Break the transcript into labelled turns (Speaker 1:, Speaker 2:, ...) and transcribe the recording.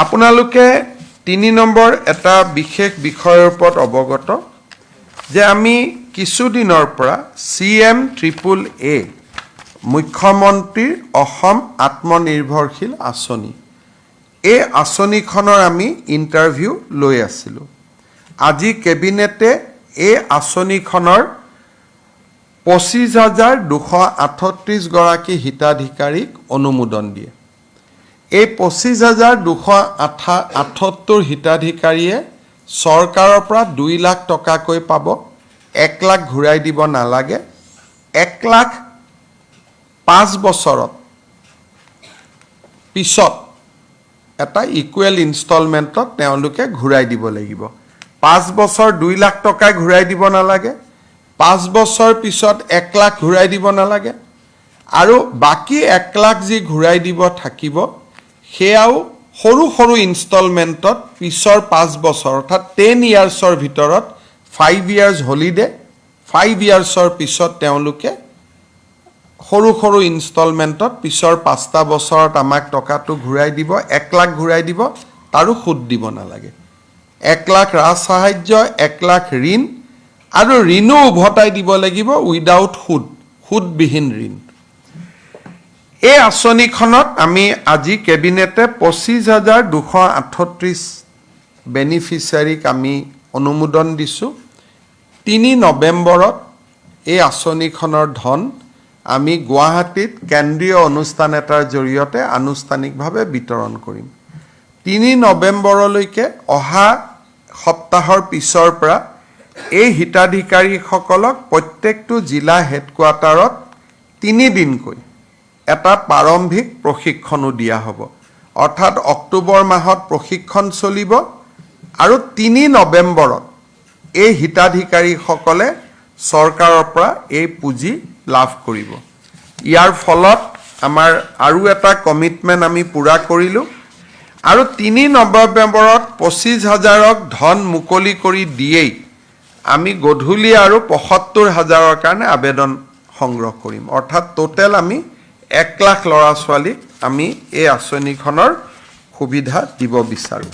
Speaker 1: আপোনালোকে 3 নম্বৰ এটা বিশেষ বিষয়ৰ ওপৰত অৱগত যে আমি কিছুদিনৰ পৰা CM-AAA মুখ্যমন্ত্ৰীৰ অসম আত্মনিৰ্ভৰশীল আঁচনি এই আঁচনিখনৰ আমি ইণ্টাৰভিউ লৈ আছিলোঁ। আজি কেবিনেটে এই আঁচনিখনৰ 25,238 গৰাকী হিতাধিকাৰীক অনুমোদন দিয়ে। এই 25,278 হিতাধিকাৰীয়ে চৰকাৰৰ পৰা 2 লাখ টকাকৈ পাব, 1 লাখ ঘূৰাই দিব নালাগে। 1 লাখ 5 বছৰত পিছত এটা ইকুৱেল ইনষ্টলমেণ্টত তেওঁলোকে ঘূৰাই দিব লাগিব। 5 বছৰ 2 লাখ টকা ঘূৰাই দিব নালাগে, 5 বছৰ পিছত 1 লাখ ঘূৰাই দিব নালাগে, আৰু বাকী 1 লাখ যি ঘূৰাই দিব থাকিব সেয়াও সৰু সৰু ইনষ্টলমেণ্টত পিছৰ 5 বছৰ অৰ্থাৎ 10 ইয়াৰ্ছৰ ভিতৰত 5 ইয়াৰ্ছ হলিডে, 5 ইয়াৰ্ছৰ পিছত তেওঁলোকে সৰু সৰু ইনষ্টলমেণ্টত পিছৰ 5টা বছৰত আমাক টকাটো ঘূৰাই দিব, 1 লাখ ঘূৰাই দিব, তাৰো সুদ দিব নালাগে। 1 লাখ ৰাজ সাহায্য, 1 লাখ ঋণ, আৰু ঋণো উভতাই দিব লাগিব উইদাউট সুদবিহীন ঋণ। এই আঁচনিখনত আমি আজি কেবিনেটে 25,238 বেনিফিচিয়াৰীক আমি অনুমোদন দিছোঁ। 3 নৱেম্বৰত এই আঁচনিখনৰ ধন আমি গুৱাহাটীত কেন্দ্ৰীয় অনুষ্ঠান এটাৰ জৰিয়তে আনুষ্ঠানিকভাৱে বিতৰণ কৰিম। 3 নৱেম্বৰলৈকে অহা সপ্তাহৰ পিছৰ পৰা এই হিতাধিকাৰীসকলক প্ৰত্যেকটো জিলা হেডকোৱাৰ্টাৰত 3 দিনকৈ এটা প্ৰাৰম্ভিক প্ৰশিক্ষণো দিয়া হ'ব। অৰ্থাৎ অক্টোবৰ মাহত প্ৰশিক্ষণ চলিব আৰু 3 নৱেম্বৰত এই হিতাধিকাৰীসকলে চৰকাৰৰ পৰা এই পুঁজি লাভ কৰিব। ইয়াৰ ফলত আমাৰ আৰু এটা কমিটমেণ্ট আমি পূৰা কৰিলোঁ আৰু 3 নৱেম্বৰত 25,000ক ধন মুকলি কৰি দিয়েই আমি গধূলি আৰু 75,000ৰ কাৰণে আবেদন সংগ্ৰহ কৰিম। অৰ্থাৎ টোটেল আমি 1 লাখ ল'ৰা ছোৱালীক আমি এই আঁচনিখনৰ সুবিধা দিব বিচাৰোঁ।